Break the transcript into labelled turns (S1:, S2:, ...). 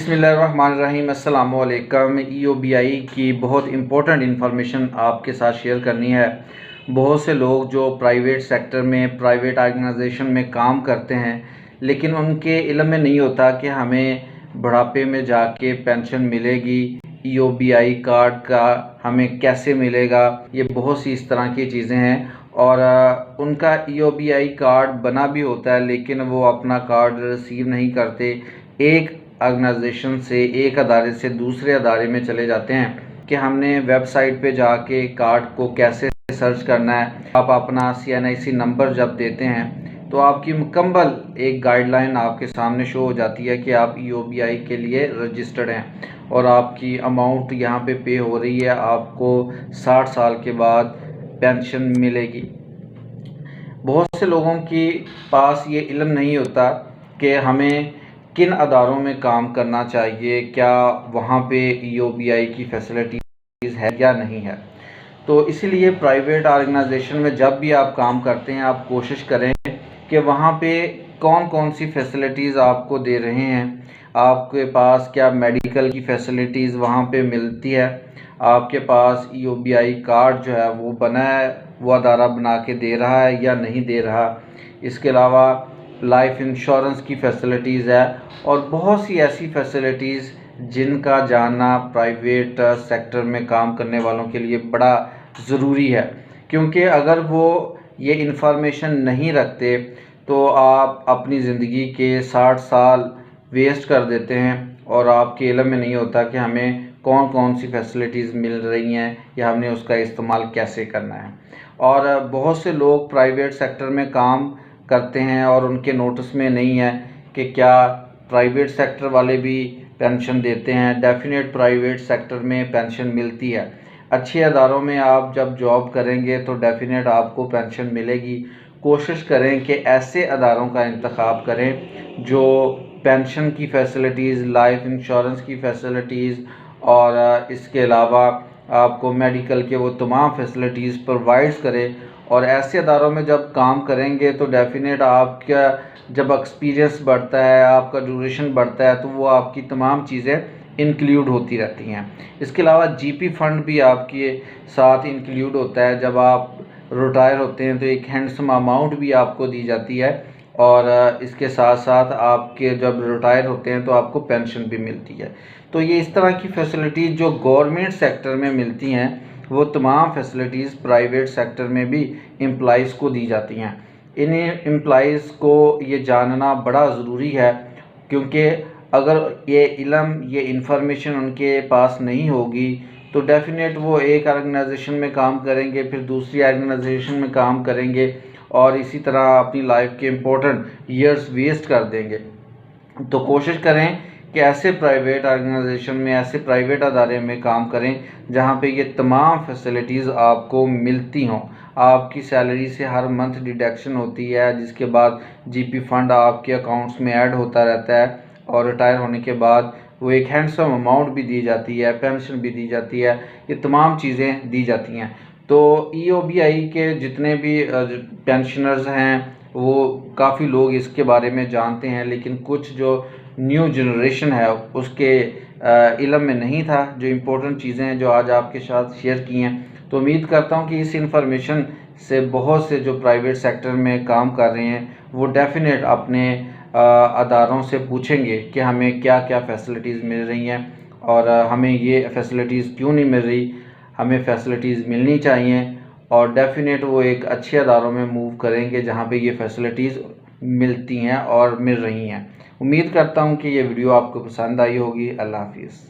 S1: बिस्मिल्लाहिर्रहमानिर्रहीम। अस्सलाम वालेकुम। EOBI की बहुत इम्पोर्टेंट इन्फॉर्मेशन आपके साथ शेयर करनी है। बहुत से लोग जो प्राइवेट सेक्टर में प्राइवेट ऑर्गेनाइजेशन में काम करते हैं, लेकिन उनके इल्म में नहीं होता कि हमें बुढ़ापे में जाके पेंशन मिलेगी, EOBI कार्ड का हमें कैसे मिलेगा। ये बहुत सी इस तरह की चीज़ें हैं और उनका EOBI कार्ड बना भी होता है, लेकिन वो अपना कार्ड रिसीव नहीं करते। एक ऑर्गेनाइजेशन से, एक अदारे से दूसरे अदारे में चले जाते हैं कि हमने वेबसाइट पे जाके कार्ड को कैसे सर्च करना है। आप अपना CNIC नंबर जब देते हैं तो आपकी मुकम्मल एक गाइडलाइन आपके सामने शो हो जाती है कि आप EOBI के लिए रजिस्टर्ड हैं और आपकी अमाउंट यहाँ पे हो रही है। आपको 60 साल के बाद पेंशन मिलेगी। बहुत से लोगों के पास ये इल्म नहीं होता कि हमें किन अदारों में काम करना चाहिए, क्या वहाँ पे EOBI की फैसिलिटीज़ है या नहीं है। तो इसीलिए प्राइवेट ऑर्गेनाइजेशन में जब भी आप काम करते हैं, आप कोशिश करें कि वहाँ पे कौन कौन सी फैसिलिटीज़ आपको दे रहे हैं। आपके पास क्या मेडिकल की फैसिलिटीज़ वहाँ पे मिलती है, आपके पास EOBI कार्ड जो है वो बना है, वो अदारा बना के दे रहा है या नहीं दे रहा। इसके अलावा लाइफ इंश्योरेंस की फैसिलिटीज़ है और बहुत सी ऐसी फैसिलिटीज़ जिनका जानना प्राइवेट सेक्टर में काम करने वालों के लिए बड़ा ज़रूरी है, क्योंकि अगर वो ये इन्फॉर्मेशन नहीं रखते तो आप अपनी ज़िंदगी के 60 साल वेस्ट कर देते हैं और आपके इल्म में नहीं होता कि हमें कौन कौन सी फैसिलिटीज़ मिल रही हैं या हमने उसका इस्तेमाल कैसे करना है। और बहुत से लोग प्राइवेट सेक्टर में काम करते हैं और उनके नोटिस में नहीं है कि क्या प्राइवेट सेक्टर वाले भी पेंशन देते हैं। डेफिनेट प्राइवेट सेक्टर में पेंशन मिलती है। अच्छे अदारों में आप जब जॉब करेंगे तो डेफिनेट आपको पेंशन मिलेगी। कोशिश करें कि ऐसे अदारों का इंतखाब करें जो पेंशन की फ़ैसिलिटीज़, लाइफ इंश्योरेंस की फ़ैसिलिटीज़ और इसके अलावा आपको मेडिकल के वो तमाम फैसिलिटीज़ प्रोवाइड्स करें। और ऐसे अदारों में जब काम करेंगे तो डेफिनेट आपका जब एक्सपीरियंस बढ़ता है, आपका ड्यूरेशन बढ़ता है, तो वो आपकी तमाम चीज़ें इंक्लूड होती रहती हैं। इसके अलावा GP फंड भी आपके साथ इंक्लूड होता है। जब आप रिटायर होते हैं तो एक हैंडसम अमाउंट भी आपको दी जाती है और इसके साथ साथ आपके जब रिटायर होते हैं तो आपको पेंशन भी मिलती है। तो ये इस तरह की फैसिलिटीज़ जो गवर्नमेंट सेक्टर में मिलती हैं, वो तमाम फैसिलिटीज़ प्राइवेट सेक्टर में भी एम्प्लॉइज़ को दी जाती हैं। इन एम्प्लॉइज़ को ये जानना बड़ा ज़रूरी है, क्योंकि अगर ये इल्म, ये इन्फॉर्मेशन उनके पास नहीं होगी तो डेफिनेट वो एक ऑर्गेनाइजेशन में काम करेंगे, फिर दूसरी ऑर्गेनाइजेशन में काम करेंगे और इसी तरह अपनी लाइफ के इम्पोर्टेंट ईयर्स वेस्ट कर देंगे। तो कोशिश करें कि ऐसे प्राइवेट ऑर्गेनाइजेशन में, ऐसे प्राइवेट अदारे में काम करें जहां पे ये तमाम फैसिलिटीज़ आपको मिलती हों। आपकी सैलरी से हर मंथ डिडक्शन होती है, जिसके बाद GP फंड आपके अकाउंट्स में ऐड होता रहता है और रिटायर होने के बाद वो एक हैंडसम अमाउंट भी दी जाती है, पेंशन भी दी जाती है, ये तमाम चीज़ें दी जाती हैं। तो EOBI के जितने भी पेंशनर्स हैं वो काफ़ी लोग इसके बारे में जानते हैं, लेकिन कुछ जो न्यू जनरेशन है उसके इल्म में नहीं था जो इम्पोर्टेंट चीज़ें हैं जो आज आपके साथ शेयर की हैं। तो उम्मीद करता हूँ कि इस इंफॉर्मेशन से बहुत से जो प्राइवेट सेक्टर में काम कर रहे हैं वो डेफिनेट अपने अदारों से पूछेंगे कि हमें क्या क्या फ़ैसिलिटीज़ मिल रही हैं और हमें ये फ़ैसिलिटीज़ क्यों नहीं मिल रही, हमें फ़ैसिलिटीज़ मिलनी चाहिए। और डेफिनेट वो एक अच्छे अदारों में मूव करेंगे जहाँ पे ये फ़ैसिलिटीज़ मिलती हैं और मिल रही हैं। उम्मीद करता हूँ कि ये वीडियो आपको पसंद आई होगी। अल्लाह हाफिज़।